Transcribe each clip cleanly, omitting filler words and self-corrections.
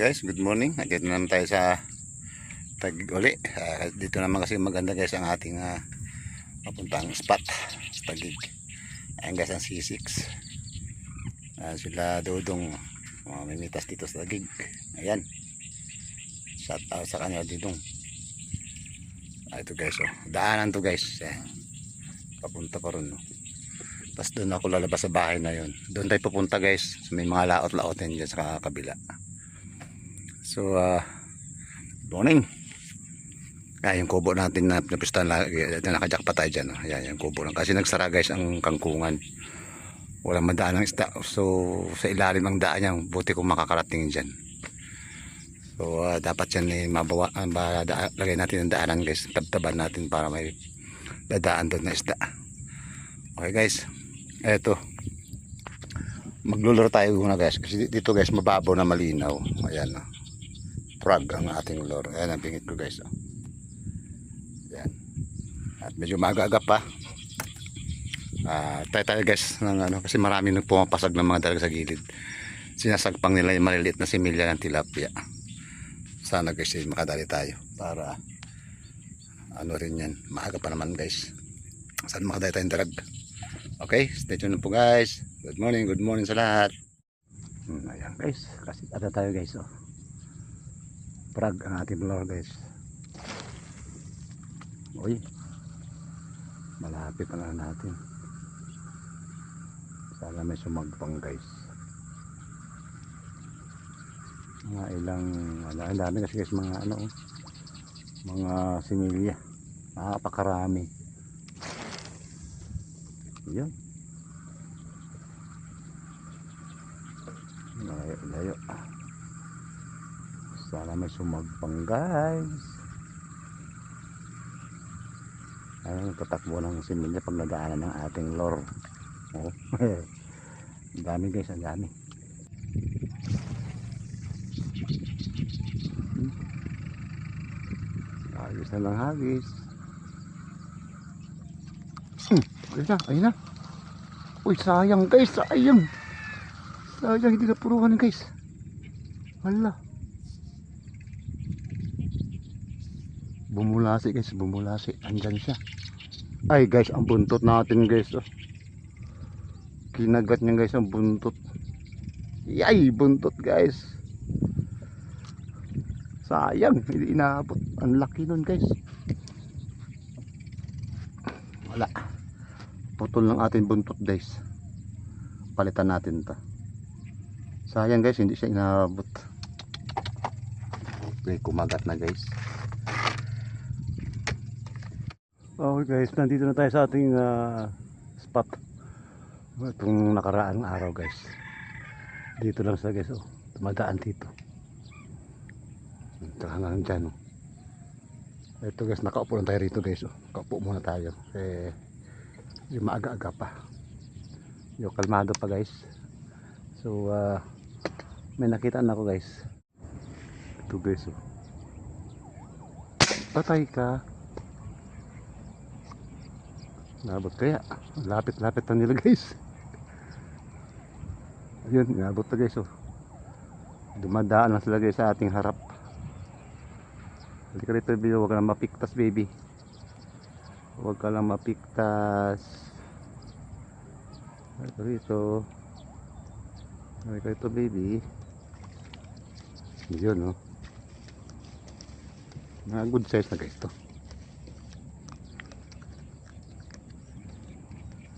Guys, good morning. Dito naman tayo sa Taguig uli. Dito naman kasi maganda guys ang ating papuntang spot sa Taguig. Ayan guys ang C6. Sila Dudong mimitas dito sa Taguig. Ayan. Shout out sa kanya Dudong. Ito guys oh. Daanan to guys. Papunta pa ron. Tapos doon ako lalabas sa bahay na yun. Doon tayo pupunta guys. So, may mga laot-laotin dyan sa kabila. So, morning. Yung kubo natin na napistahan lagi, nakajak pa tayo dyan. Ayan, yung kubo lang. Kasi nagsara guys ang kangkungan. Walang madaan ng isda. So, sa ilalim ng daan yan, buti kung makakarating dyan. So, dapat yan lagay natin ang daanan guys. Tabtaban natin para may dadaan doon na isda. Okay guys. Eto. Magluluro tayo muna guys. Kasi dito guys, mababaw na malinaw. Ayan o. Frog ang ating lure. Ayan ang pingit ko guys. Ayan. At medyo maaga-aga pa. Tayo guys ng, kasi marami nang pumapasag ng mga dalag sa gilid. Sinasagpang nila yung maliliit na similya ng tilapia. Sana guys makadali tayo para rin yan. Maaga pa naman guys. Sana makadali tayong dalag. Okay, stay tuned po guys. Good morning sa lahat. Ayan guys, kasi ada tayo guys Frog ang ating lure guys. Uy, malapit na natin. Sana may sumagpang guys. Mga ilang ang dami kasi guys mga mga similya. Napakarami. Yun. Layo. Sana may sumagpang guys. Ayun, tatakbo ng similya pag nadaanan ng ating lure. Oh. Ang dami guys, ang dami. Hagis na lang hagis. Ayun na. Uy, sayang guys, sayang. Sayang, hindi na puruhan guys. Hala. Bumulasi guys, bumulasi. Andyan siya. Ay guys, ang buntot natin guys. Kinagat niya guys ang buntot. Yay, buntot guys. Sayang, hindi inaabot. Ang laki nun guys. Wala. Putol ng ating buntot guys. Palitan natin to. Sayang guys, hindi siya inaabot. Okay, kumagat na guys. Okay guys, nandito na tayo sa ating spot. Itong nakaraang araw guys. Dito lang sa guys, tumadaan dito. Ito hanggang dyan. Ito guys, nakaupo lang tayo rito guys. Kaupo muna tayo. Yung maaga-aga pa. Yung kalmado pa guys. So, may nakita na ako guys. Ito guys. Patay ka. Nabot kaya. Lapit-lapit na nila guys. Ayun, nabot na guys. Dumadaan lang sila guys sa ating harap. Halika rito baby, huwag ka lang mapiktas baby. Huwag ka lang mapiktas. Halika rito. Halika rito baby. Yun mga good size na guys to.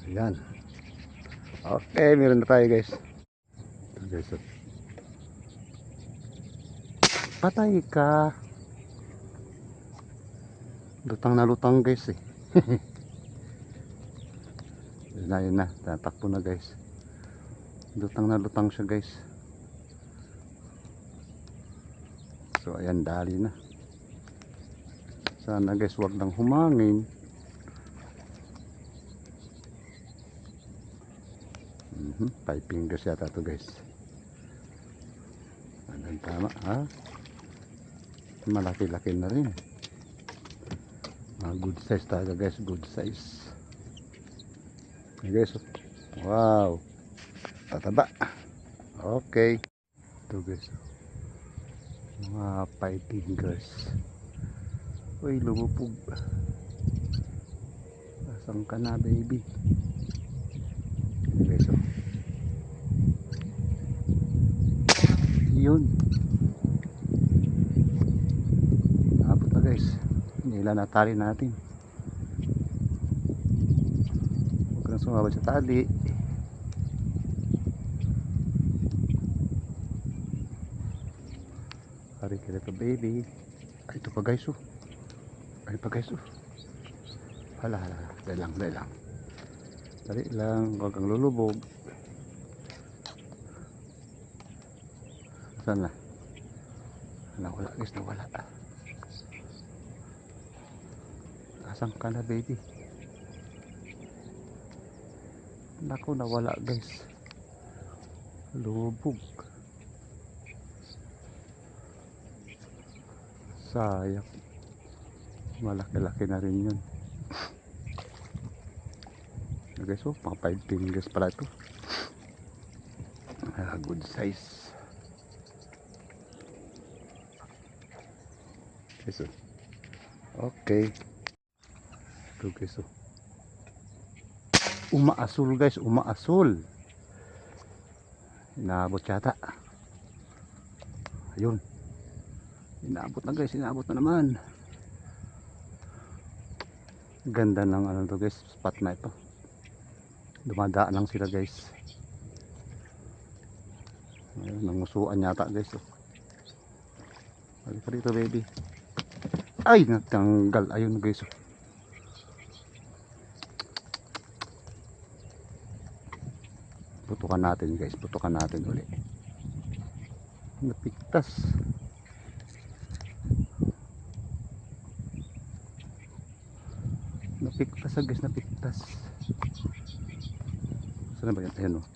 Ayan. Okay, meron na tayo guys. Ito guys. Patay ka. Lutang na lutang guys Yun na. Tatakbo na guys. Lutang na lutang siya guys. So ayan, dali na. Sana guys wag nang humangin. Five fingers yata to guys. Anong tama ha? Malaki-laki na rin. Good size talaga guys, good size. Okay guys, wow, tataba. Okay, ito guys, Mga 5 fingers. Uy, lumupog. Asan ka na, baby? Guys, oh. Yun. Abot na guys. Nila na tali natin. Huwag kang sumabot sa tali. Hari ka dito, baby. Ay, ito pa guys, oh. Ay pa guys, oh. Hala, hala. Dali lang, dali lang. Dali lang. Huwag kang lulubog. Saan na? Nawala guys, nawala. Asan ka na, baby? Naku, nawala guys. Lubog. Sayang. Malaki-laki na rin yun. Guys, oh, mga 5 fingers pala ito. Good size. Guys, oh. Okay. Ito guys, oh. Umaasul guys, umaasul. Inaabot yata. Ayun. Inaabot na guys, inaabot na naman. Ganda ng ano to guys, spot na ito. Dumadaan lang sila guys. Ayun, nangusuan yata guys, oh. Halika dito, baby. Ay, natanggal. Ayun guys, oh. Putukan natin guys, putukan natin uli. Napiktas. Napiktas guys, napiktas. Saan ba yan? Ayan, oh.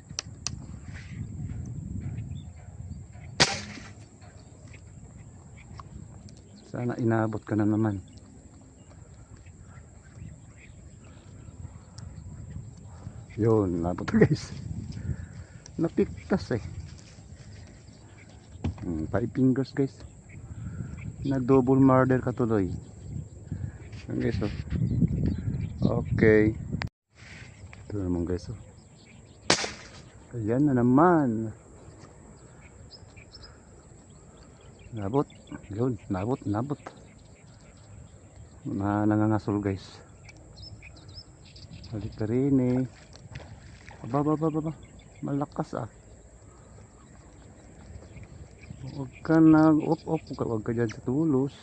Sana inabot ka na naman. Yun, inabot guys. Napiktas eh. 5 fingers guys. Na double murder katuloy. Yan guys, oh. Okay. Ito naman guys, oh. Ayan na naman. Nabot. Yun, nabot, nabot. Nangangasol guys. Balik ka rin eh. Aba. Malakas ah. Huwag ka nag-op-op. Huwag ka dyan sa tulos.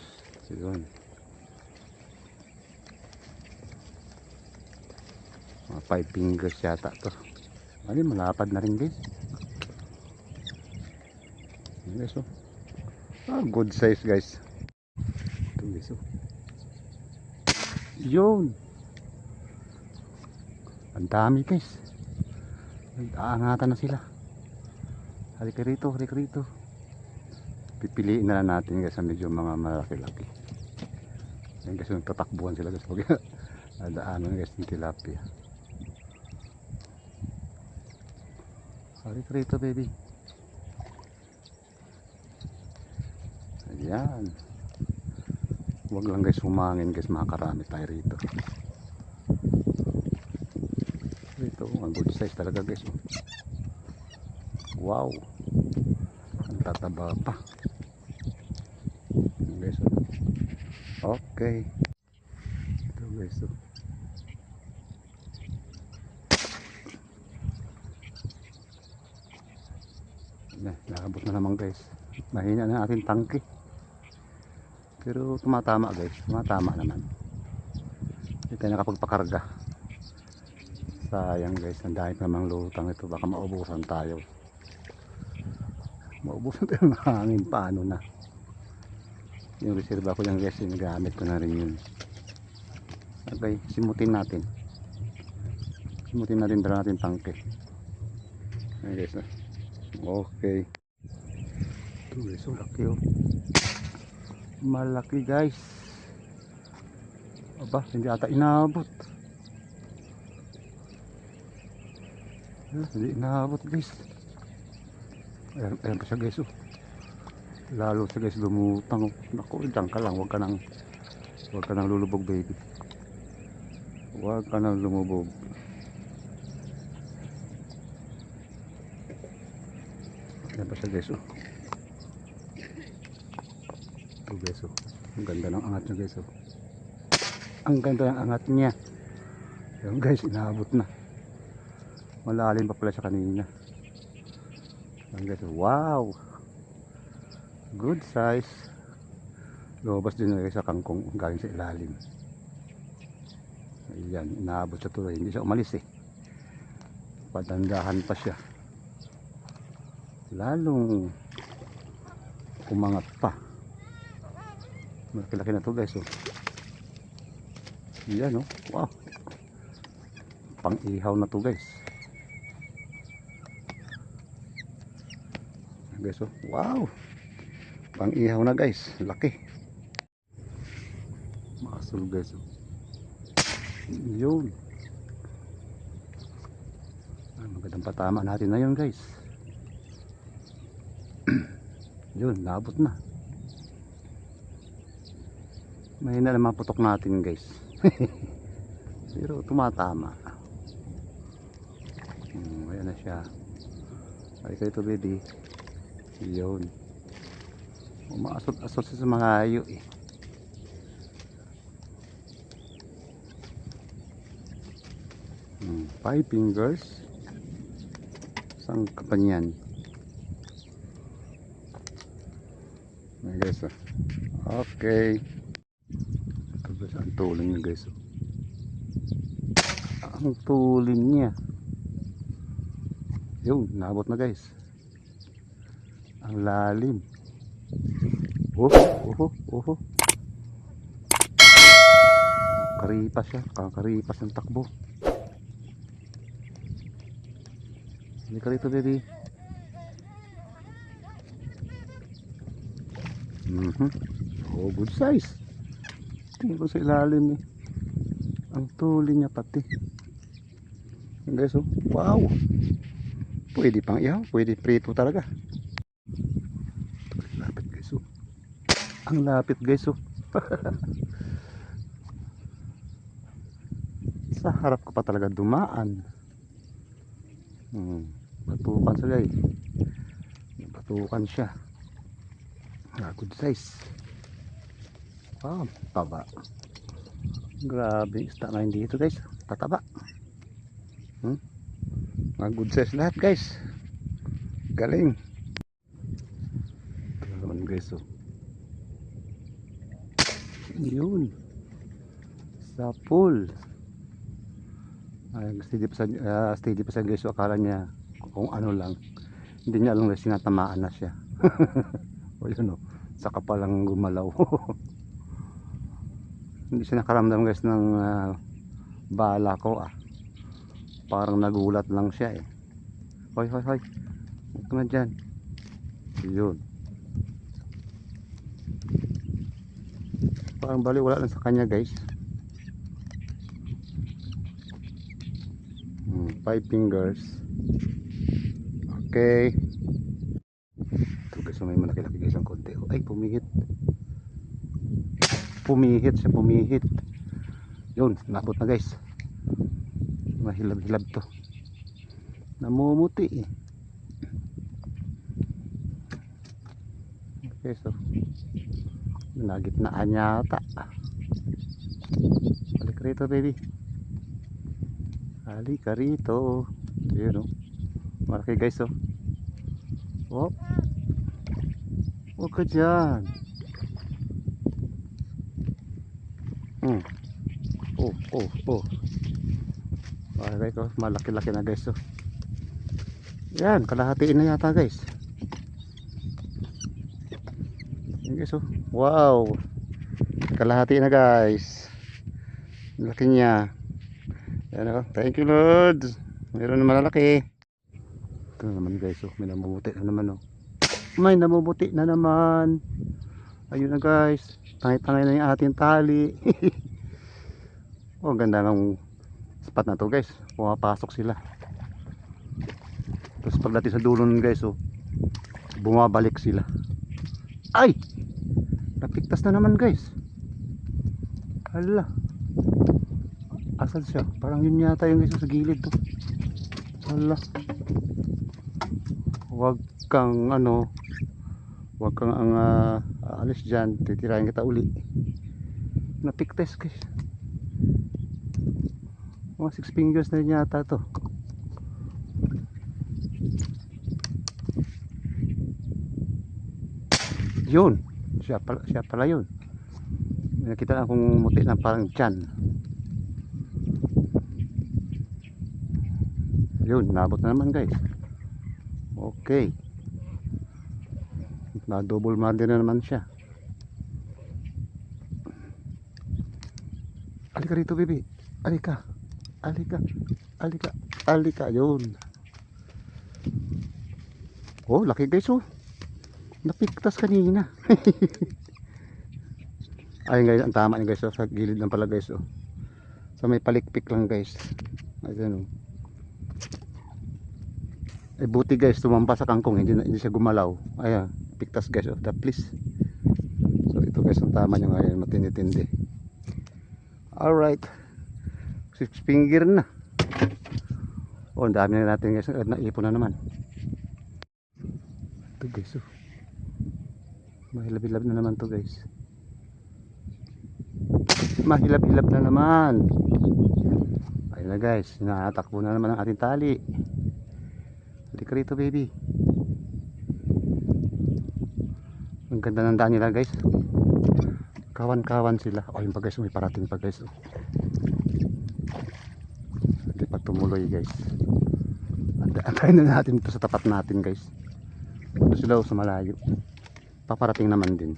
Yun. Mga 5 fingers yata to. Ay, malapad na rin guys. Yun guys, oh. Good size guys. Ito guys, oh. Yun. Ang dami guys. Nag-aangatan na sila. Halika rito, halika rito. Pipiliin na lang natin guys sa medyo mga malaki-laki. Yan guys, yung tatakbuhan sila guys. Pag nadaanan guys ng tilapia. Halika rito, baby. Ayan. Huwag lang guys humangin guys, makakarami tayo rito. Ito, ang good size talaga guys, oh. Wow, ang tataba pa guys, oh. Okay, ito guys, oh. Naabot na naman guys. Mahina na ating tangke, pero tumatama guys, tumatama naman. Hindi tayo nakapagpakarga. Sayang guys, ang dahil namang lutang ito, baka maubusan tayo. Maubusan tayo ng hangin, paano na. Yung reserva ko yan guys, ginagamit ko na rin yun. Okay, simutin natin dala natin tangke. Ayan guys, okay. Ito guys, so laki, oh. Malaki guys. Aba, hindi ata inabot. Hindi inabot guys. Ayan pa siya guys, oh. Lalo sa guys lumutang. Naku, diyan ka lang, huwag ka nang lulubog baby. Huwag ka nang lumubog. Yan pa siya guys oh. Ito guys oh. Ang ganda ng angat niya guys oh. Ang ganda ng angat niya. Yan guys, inaabot na. Malalim pa pala siya kanina. Yan guys oh. Wow. Good size. Lumabas din guys sa kangkong galing sa ilalim. Ayan, inaabot siya tuloy. Hindi siya umalis eh. Padandahan pa siya. Lalong umangat pa. Malaki-laki na to guys oh. Yan oh. Wow. Pang ihaw na to guys. Guys oh. Wow. Pang ihaw na guys. Laki. Masul guys oh. Yun. Magandang patama natin na yun guys. Yun, naabot na. Mahina naman putok natin guys. Pero tumatama. Ayan na siya. Ay kayo ito baby. Yun. Umaasot-asot sa mga ayo eh. Five fingers. Isang kapanyan. Ayan guys oh. Okay. Ito guys, ang tuling niya guys oh. Ang tuling niya. Yun, naabot na guys. Ang lalim. Karipas siya, karipas ng takbo. Hindi ka rito baby. Oh, good size. Tingin ko sa ilalim eh. Ang tuling niya pati. Guys oh, wow. Pwede pang ihaw, pwede prito talaga. Lapit guys oh. Ang lapit guys oh. Sa harap ko pa talaga dumaan. Batukan siya guys. Batukan siya. Good size. Wow, taba. Grabe, isda na hindi ito guys. Tataba. Good size lahat guys. Galing. Ito naman guys oh. Yun. Sa pool. Steady pa siya guys. So, akala niya kung ano lang. Hindi niya alam guys, sinatamaan na siya. O yun o, saka palang gumalaw. Hindi siya nakaramdam guys ng bala ko ah. Parang nagulat lang siya eh. Hoy hoy hoy, huwag ka na dyan. Yun. Parang bali wala lang sa kanya guys. 5 fingers. Okay. Ito guys, may malaki-laki guys ang konti. Ay, pumihit. Pumihit siya, pumihit. Yun, nabot na guys. Mahilab-hilab to. Namumuti eh. Okay, so nagitnaan yata. Balik rito baby. Halika rito. Yun o. Malaki guys o. Oh. Huwag ka dyan. Oh. Okay ko. Malaki-laki na guys o. Yan. Kalahatiin na yata guys. Yan guys o. Wow. Kalahati na guys. Laki niya. Yan o. Thank you Lord. Meron na malalaki. Ito naman guys oh, may namumuti na naman oh. May namumuti na naman. Ayun na guys. Tangay-tangay na yung ating tali. Oh, ganda ng spot na to guys. Pumapasok sila. Tapos pagdating sa dulo nun guys oh, bumabalik sila. Ay! Napiktas na naman guys. Hala. Asan siya? Parang yun yata yung guys sa gilid to. Hala. Huwag kang ano, huwag kang ang aalis dyan. Titirahin kita uli. Napiktas guys. Mga 6 fingers na rin yata to. Yun. Siya pala yun. Nakita lang akong muti na parang tiyan. Yun, nabot na naman guys. Okay. Na double mother na naman siya. Alika rito baby. Alika. Alika. Alika. Alika. Yun. Oh, laki guys oh. Napiktas kanina. Ayun guys, ang tama niya guys oh. Sa gilid lang pala guys oh. So may palikpik lang guys. Ayun oh. Eh buti guys, tumampa sa kangkong, hindi siya gumalaw. Ayan, piktas guys of the please. So ito guys ang tama niya ngayon, matindi-tindi. Alright. 6 finger na. Oh, ang dami na natin guys, naipon na naman. Ito guys oh. Mahilab-hilab na naman to guys. Mahilab-hilab na naman. Ayun na guys, nakatakbo na naman ang ating tali. Halika rito baby. Ang ganda ng daan nila guys. Kawan-kawan sila. Oh, yung pa guys, may parating pa guys. Hindi pa tumuloy guys. Antayin na natin ito sa tapat natin guys. Ito sila sa malayo. Paparating naman din.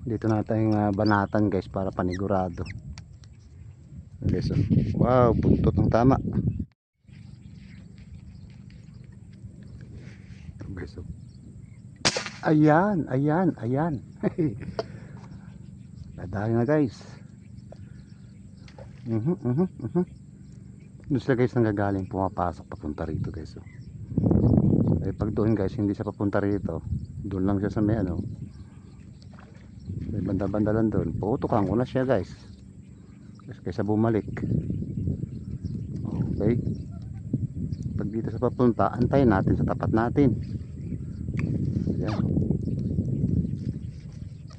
Dito na tayong banatan guys para panigurado. Guys, oh. Wow, buntot ng tama. Guys, oh. Ayan, ayan, ayan. Nadali na guys. Doon sila guys nanggagaling, pumapasok papunta rito guys oh. Eh pag doon guys hindi siya papunta rito, doon lang siya sa may ano, may banda-banda lang doon. Putukan ko na siya guys kaysa bumalik. Okay, pag dito sa papunta, antayin natin sa tapat natin. Ayan.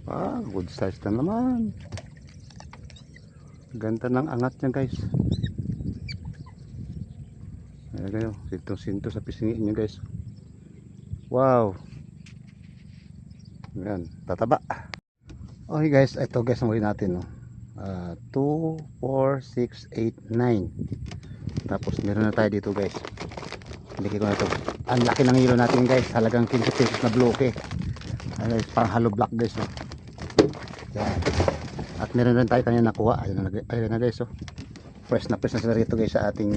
Ah, good size na naman. Ganda ng angat niya guys. Ayan kayo, sinto-sinto sa pisngi niya guys. Wow. Ayan, tataba. Okay guys, ito guys ang huli natin no. 2, 4, 6, 8, 9. Tapos meron na tayo dito guys. Hindi ko na ito. Ang laki ng hilo natin guys. Halagang 15 pesos na bloke. Guys, parang hollow block guys oh. Yan. At meron rin tayo kanina nakuha. Ayun na guys oh. Fresh na sila rito guys sa ating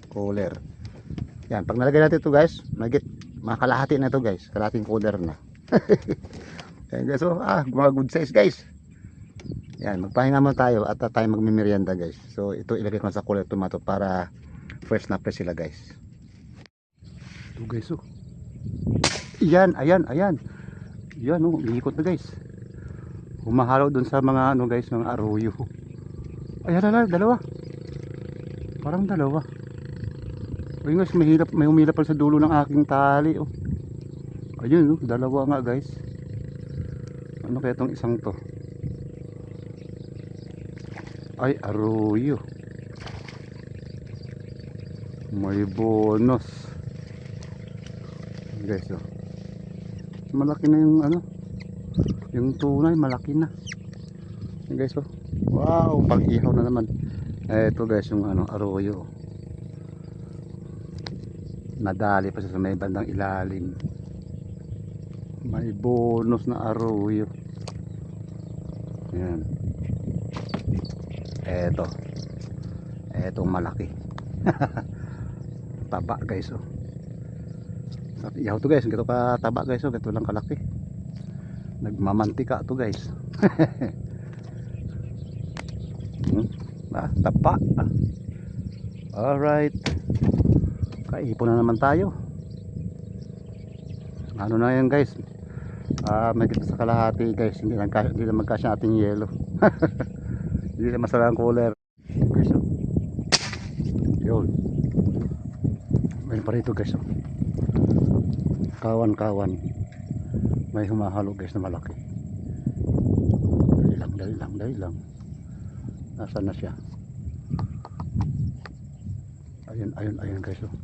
cooler. Yan, pag nalagay natin ito guys, makalahati na ito guys. Kalahating cooler na. Yan guys oh, mga good size guys. Yan, magpahinga muna tayo at tayo magmimerienda guys. So ito ilagay ko sa cooler tomato para fresh na fresh sila guys. Ito guys oh. Yan, ayan, ayan. Yan oh, iikot na guys. Humahalo dun sa mga ano guys, mga arroyo. Ayan, dalawa. Parang dalawa. Ayun guys, may humilap pala sa dulo ng aking tali oh. Ayun oh, dalawa nga guys. Ano kaya itong isang to? Ay, arroyo. May bonus. Guys oh. Malaki na yung ano, yung tunay malaki na guys oh. Wow, pag ihaw na naman. Ito guys yung ano, arroyo. Nadali pa siya sa may bandang ilalim. May bonus na arroyo. Yan. Etong malaki. Taba guys oh. Ihaw to guys, ganito ka taba guys oh, ganito lang kalaki. Nagmamantika to guys. Tapa. Alright, kaipon na naman tayo. Ano na yan guys, May kita sa kalahati guys, hindi na magkasya ating yelo. Hindi na masala ang cooler guys. Oh. Yun, may pa rito guys. Oh. Kawan may humahalo guys na malaki. Dali lang. Nasaan na siya? Ayun guys. Oh.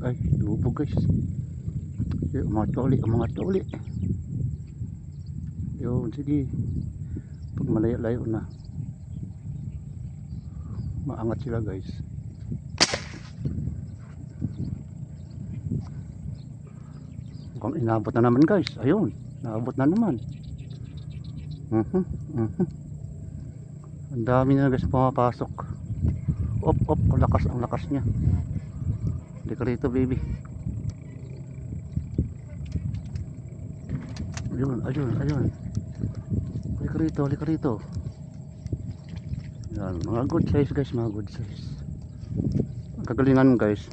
Ay, lubog guys. Umangat ka uli. Yun, sige. Pag malayo-layo na, maangat sila guys. Kung inabot na naman guys. Ayun, naabot na naman. Ang dami na guys pumapasok. Op, ang lakas niya. Hindi ka rito baby. Ayun. Halika rito. Yan, mga good size guys, mga good size. Ang kagalingan guys,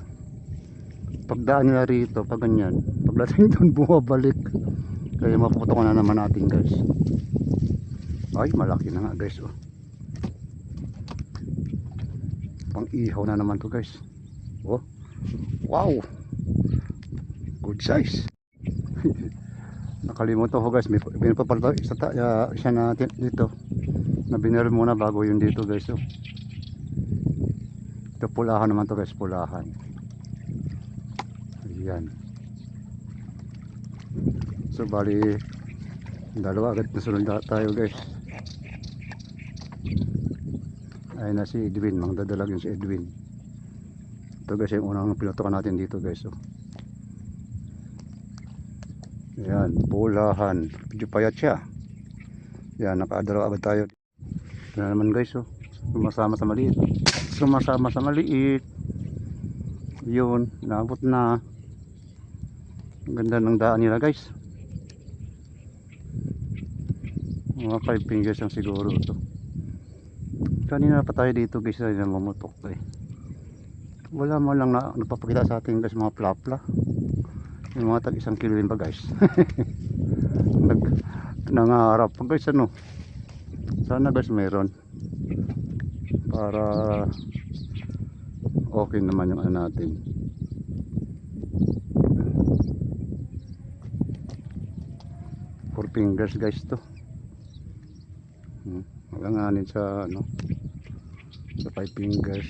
pagdaan nila rito, pag ganyan, pagdating doon bumabalik. Kaya mapuputokan na naman natin guys. Ay, malaki na nga guys. Oh. Pang ihaw na naman to guys. Oh, wow, good size. Nakalimutan ko guys, may pinapapalta isa natin dito na binero muna bago yun dito guys. Oh. Ito pulahan naman to guys, pulahan. Ayan. So bali dalawa agad nasunod tayo guys. Ayun na si Edwin, mangdadalag yun si Edwin. Ito guys yung unang pinutukan natin dito guys. Oh. Ayan, pulahan. Medyo payat siya. Ayan, nakaadalaw agad tayo. Ito na naman guys. Oh. Sumasama sa maliit. Yun, naabot na. Ang ganda ng daan nila guys. Mga 5 fingers lang siguro ito. Kanina pa tayo dito guys na mamutok eh. Wala mo lang na napapakita sa atin guys mga plapla. Yung mga tag 1 kilo din ba guys. Nangarap pa guys ano. Sana guys meron. Para okay naman yung ano natin. Four fingers guys to. Malanganin sa ano, sa 5 fingers.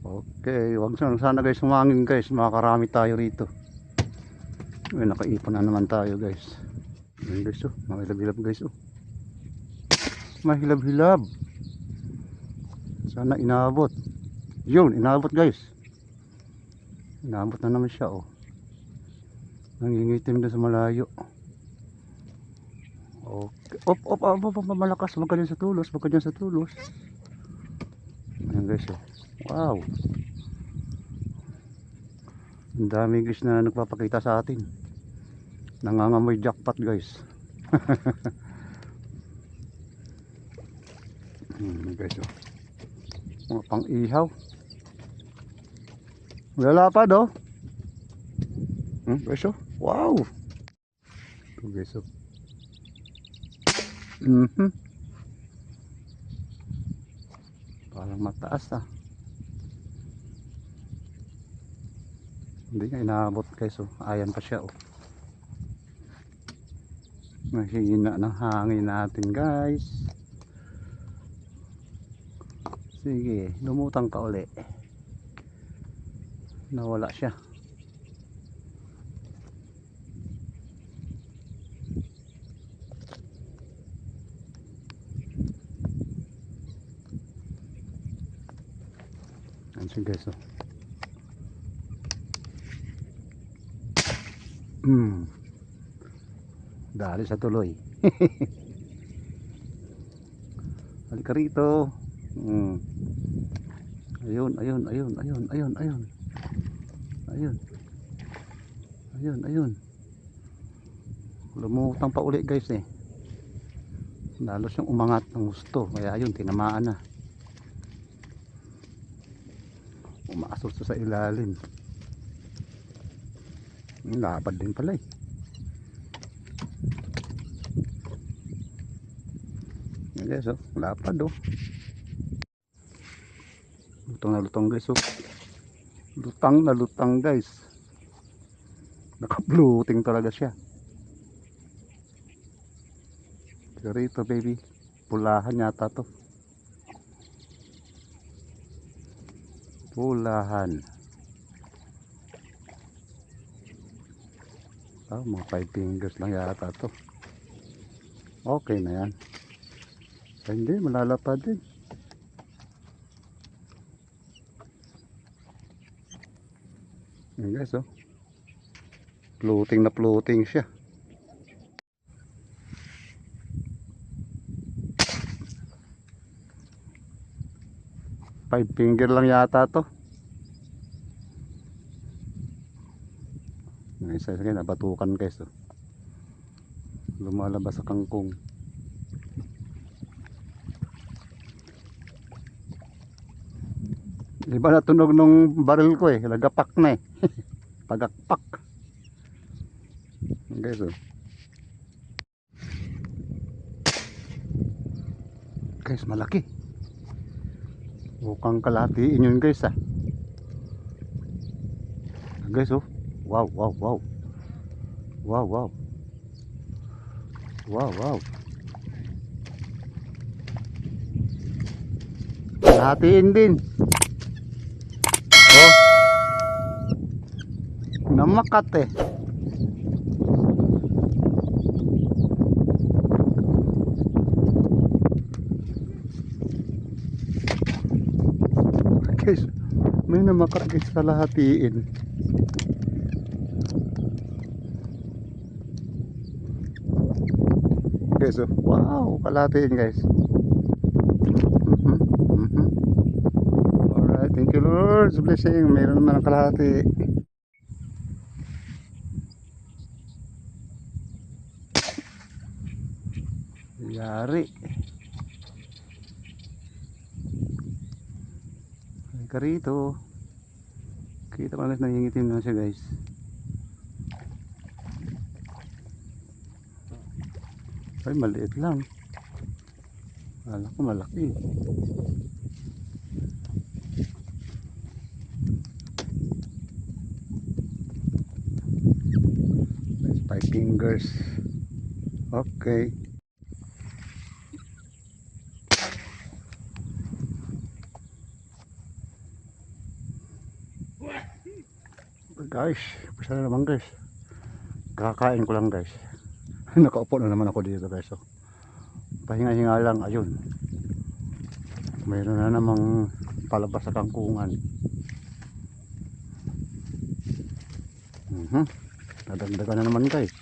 Okay, wag sana guys humangin guys, makakarami tayo rito. May nakaipon na naman tayo guys. Ayan guys. Oh, mahilab-hilab guys. Oh, mahilab-hilab. Sana inabot. Yun, inabot guys. Inabot na naman siya. Oh, nangingitim na sa malayo. Okay. Op, malakas. Wag ka dyan sa tulos. Ayan guys. Oh. Wow. Ang dami guys na nagpapakita sa atin. Nangangamoy jackpot guys. Guys. Oh. Mga pang ihaw. Lalapad oh. Guys. Oh. Wow. Ito guys. Oh. Parang mataas ah. Hindi nga inaabot guys. Oh. Ayan pa siya. Oh. Mahina ng hangin natin guys. Sige, lumutang ka uli. Nawala siya. Ayan siya guys. Oh. Dali sa tuloy. Halika rito. Ayun. Lumutang pa uli guys eh. Lalo siyang umangat ng gusto. Kaya ayun, tinamaan na. Pumasok sa ilalim. Lapad din pala eh. Yan guys oh, lapad oh. Lutang na lutang guys oh. Lutang na lutang guys. Naka-bloating talaga siya. Rito baby. Pulahan yata to. Pulahan. Mga 5 fingers lang yata to. Okay na yan. Hindi, malalapad din. Yan guys oh. Floating na floating siya. Five finger lang yata to. Yung isa sige nabatukan guys oh. Lumalabas sa kangkong. Iba na tunog nung baril ko eh. Lagapak na eh. Pagakpak. Guys oh. Guys malaki. Mukhang kalahatiin yun guys ah. Guys oh. Wow wow wow. Wow wow. Wow wow. Kalahatiin din. Oh. Namakat eh. Guys, may namakat guys kalahatiin. Guys, oh. Wow, kalahatiin guys. Alright, thank you Lord. Blessing, mayroon naman ang kalahati. Yari. Halika rito. Kita ko guys, nangingitim na siya guys. Ay, maliit lang. Akala ko malaki. Five fingers. Okay. Guys, pasal na naman guys. Kakain ko lang guys. Nakaupo na naman ako dito guys oh. Pahinga-hinga lang, ayun. Mayroon na namang palabas sa kangkungan. Nadagdagan na naman guys.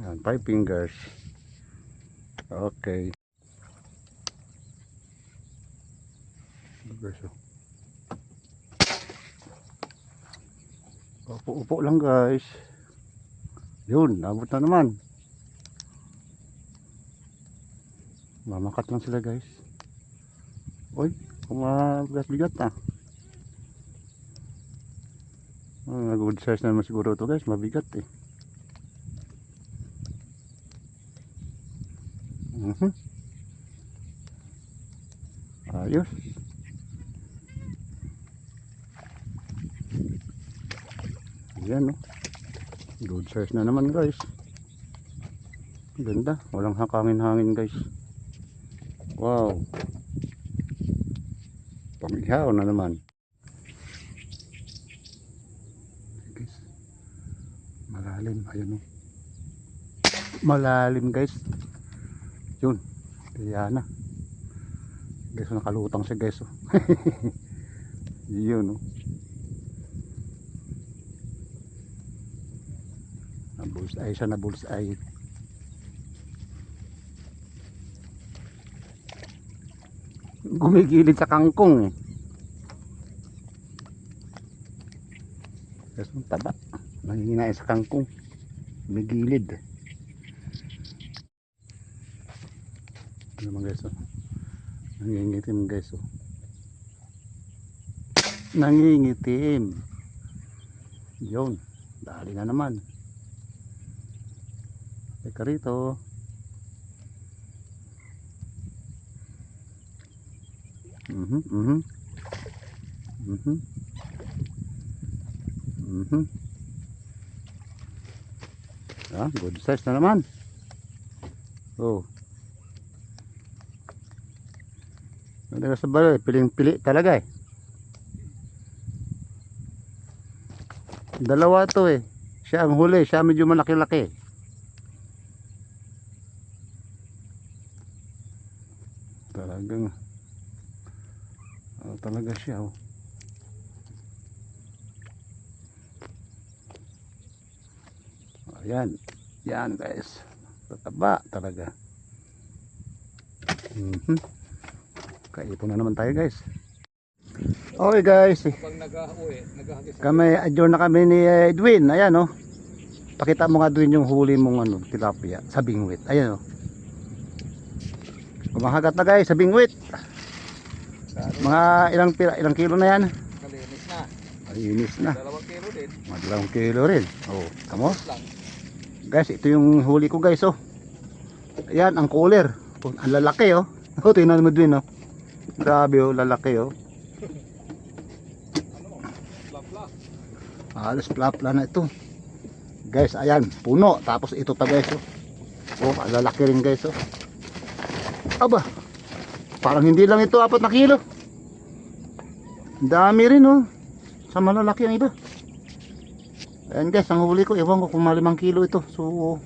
Yan, 5 fingers. Okay. Guys oh. Upo-upo lang guys. Yun, nabot na naman. Mamakat lang sila guys. Uy, kumabigat-bigat na. Good size na naman siguro ito guys. Mabigat eh. Ayos. Ayan oh. Good size na naman guys. Ganda. Walang hakangin-hangin guys. Wow. Pang-ihaw na naman. Guys. Malalim. Ayan oh. Malalim guys. Yun. Kaya na. Guys, nakalutang siya guys oh. Yun oh. Bullseye siya na bullseye. Gumigilid sa kangkong eh. Kasi ang taba. Nanginginay sa kangkong. Gumigilid. Ano naman guys oh. Nangingitim guys oh. Nangingitim. Yun. Dali na naman. Teka rito. Mhm, mhm. Mhm. Mhm. Ah, good size na naman. Oh. Talaga sa balo, piling-pili talaga eh. Dalawa to eh. Siya ang huli, siya medyo malaki-laki. Talagang talaga siya oh. Ayan. Yan guys. Tataba talaga. Kaipon na naman tayo guys. Okay guys. Pag nag-uwi, Kami adjourn na kami ni Edwin. Ayan oh. Pakita mo nga Edwin yung huli mong ano, tilapia sa bingwit. Ayan oh. Kumahagat na guys sa bingwit. Mga ilang kilo na yan? kalinis na. Malinis na. 2 kilo din. Mga 2 kilo rin. Oh, tamo? Lang. Guys, ito yung huli ko guys oh. Ayan, ang cooler. Oh, ang lalaki oh. Oh, tingnan mo din oh. Grabe oh, lalaki oh. Plapla. Alas plapla na ito. Guys, ayan, puno. Tapos ito pa guys oh. Oh, ang lalaki rin guys oh. Aba. Parang hindi lang ito 4 na kilo. Ang dami rin oh. Sa malalaki ang iba. Ayan guys, ang huli ko, ewan ko kung mga 5 kilo ito. So,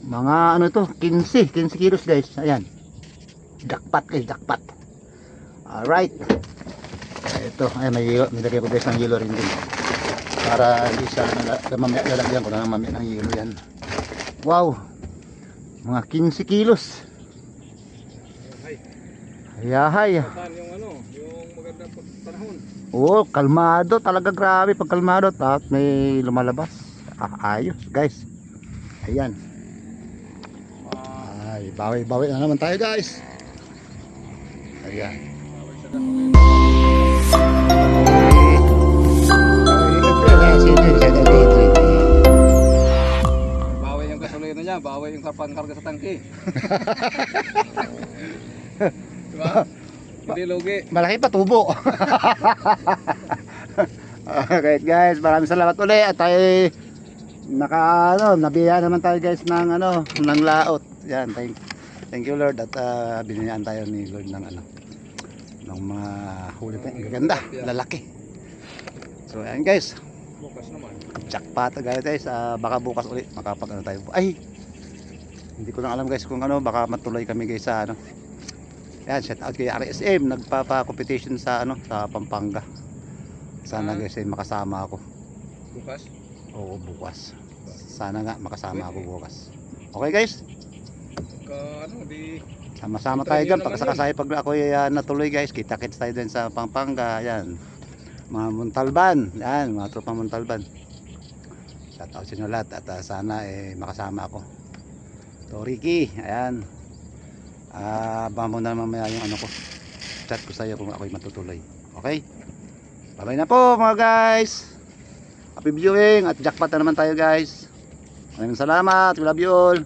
mga ano ito, 15 kilos guys. Ayan. Jackpot guys, jackpot. Alright. Ito, ayan, may lagay ko guys ng yelo rin din. Para hindi siya, lalagyan ko na ng mamaya ng yelo yan. Wow. Mga 15 kilos. Ayahay. Saan yung ano, yung magandang panahon. Oh, kalmado talaga, grabe pag kalmado at may lumalabas. Ayos guys. Ayan. Ay, bawi-bawi na naman tayo guys. Ayan. Bawi yung gasolina niya, bawi yung pangkarga sa tangke. Diba? Hindi lugi. Malaki pa tubo. Okay guys, maraming salamat ulit at tayo nabiya naman tayo guys ng ng laot. Yan, thank you Lord at binigyan tayo ni Lord ng ng mga huli pa, gaganda, lalaki. So ayan guys. Bukas naman. Jackpot guys, baka bukas ulit makapag tayo. Ay. Hindi ko lang alam guys kung baka matuloy kami guys sa Yan, shout out kay RSM, nagpapa-competition sa sa Pampanga. Sana guys ay makasama ako. Bukas? Oo, bukas. Sana nga makasama ako bukas. Okay guys? Di Sama-sama tayo diyan pagkasakasay pag ako natuloy guys. Kita-kits tayo din sa Pampanga. Yan. Mga Montalban. Yan, mga tropang Montalban. Shout out sa inyo lahat at sana makasama ako. To Ricky, ayan. Baka mo na mamaya yung ko. Chat ko sa iyo kung ako'y matutuloy. Okay? Bye-bye na po mga guys. Happy viewing at jackpot na naman tayo guys. Maraming salamat. We love you all.